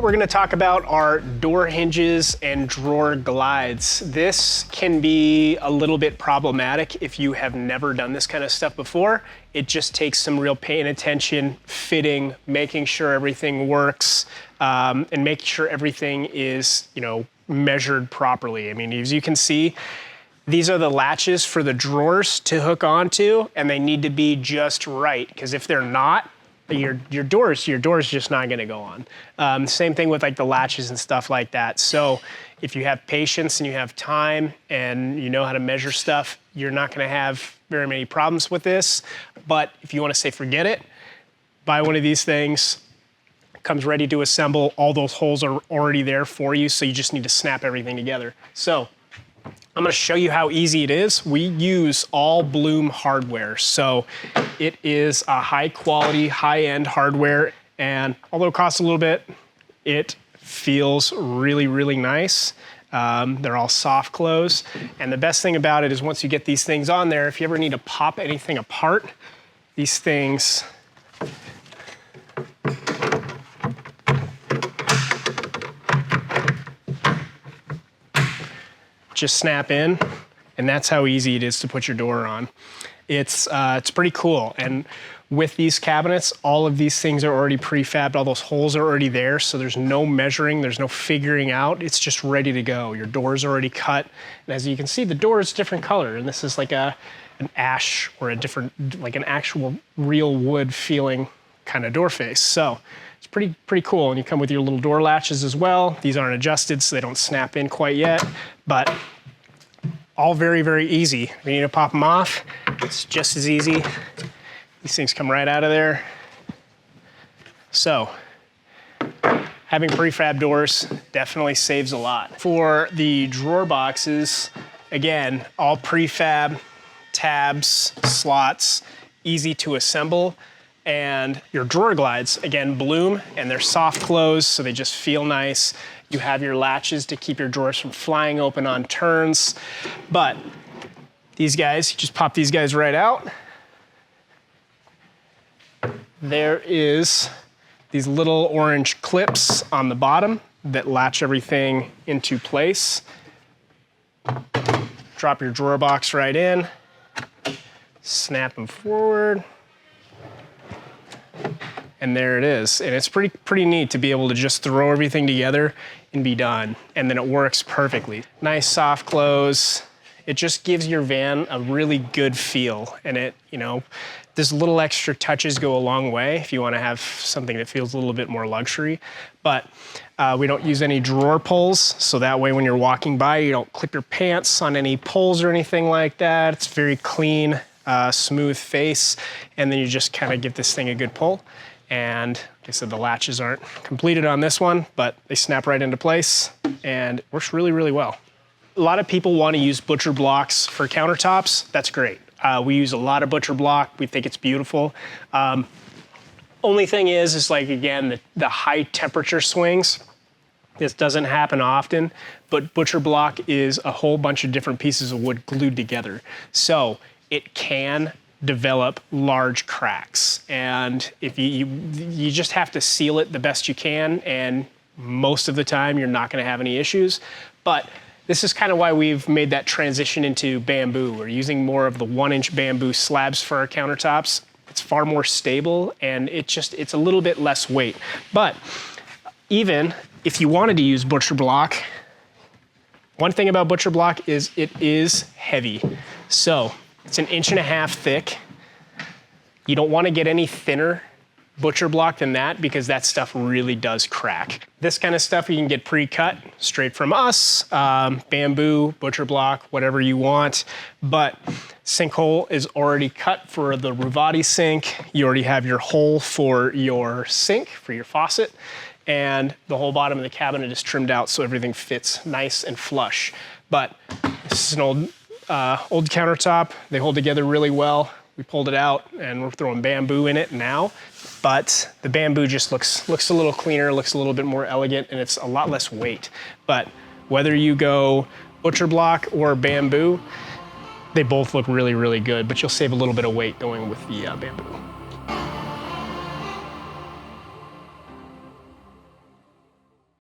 We're gonna talk about our door hinges and drawer glides. This can be a little bit problematic if you have never done this kind of stuff before. It just takes some real paying attention, fitting, making sure everything works, and making sure everything is, measured properly. I mean, as you can see, these are the latches for the drawers to hook onto, and they need to be just right, because if they're not, your door's just not gonna go on. Same thing with like the latches and stuff like that. So if you have patience and you have time and you know how to measure stuff, you're not gonna have very many problems with this. But if you wanna say forget it, buy one of these things. It comes ready to assemble. All those holes are already there for you, so you just need to snap everything together. So I'm gonna show you how easy it is. We use all Bloom hardware. So it is a high quality, high end hardware. And although it costs a little bit, it feels really, really nice. They're all soft close. And the best thing about it is once you get these things on there, if you ever need to pop anything apart, these things just snap in, and that's how easy it is to put your door on. It's pretty cool. And with these cabinets, all of these things are already prefabbed. All those holes are already there, so there's no measuring, there's no figuring out. It's just ready to go. Your door's already cut. And as you can see, the door is different color, and this is like an ash or a different, like an actual real wood feeling kind of door face. So it's pretty cool. And you come with your little door latches as well. These aren't adjusted, so they don't snap in quite yet, but all very, very easy. If you need to pop them off, it's just as easy. These things come right out of there. So having prefab doors definitely saves a lot. For the drawer boxes, again, all prefab, tabs, slots, easy to assemble. And your drawer glides, again, Bloom, and they're soft close, so they just feel nice. You have your latches to keep your drawers from flying open on turns. But these guys, you just pop these guys right out. There is these little orange clips on the bottom that latch everything into place. Drop your drawer box right in, snap them forward. And there it is. And it's pretty neat to be able to just throw everything together and be done. And then it works perfectly. Nice soft close. It just gives your van a really good feel. And it, this little extra touches go a long way if you want to have something that feels a little bit more luxury. But we don't use any drawer pulls, so that way when you're walking by, you don't clip your pants on any poles or anything like that. It's very clean, smooth face, and then you just kind of give this thing a good pull. And like I said, the latches aren't completed on this one, but they snap right into place and it works really, really well. A lot of people want to use butcher blocks for countertops. That's great. We use a lot of butcher block. We think it's beautiful. Only thing is like, again, the high temperature swings. This doesn't happen often, but butcher block is a whole bunch of different pieces of wood glued together. So it can develop large cracks. And if you just have to seal it the best you can, and most of the time you're not gonna have any issues. But this is kind of why we've made that transition into bamboo. We're using more of the 1-inch bamboo slabs for our countertops. It's far more stable, and it's a little bit less weight. But even if you wanted to use butcher block, one thing about butcher block is it is heavy. So it's 1.5 inches thick. You don't want to get any thinner butcher block than that because that stuff really does crack. This kind of stuff you can get pre-cut straight from us, bamboo, butcher block, whatever you want. But sinkhole is already cut for the Ruvati sink. You already have your hole for your sink, for your faucet, and the whole bottom of the cabinet is trimmed out so everything fits nice and flush. But this is an old countertop. They hold together really well. We pulled it out and we're throwing bamboo in it now, but the bamboo just looks a little cleaner, looks a little bit more elegant, and it's a lot less weight. But whether you go butcher block or bamboo, they both look really, really good, but you'll save a little bit of weight going with the bamboo.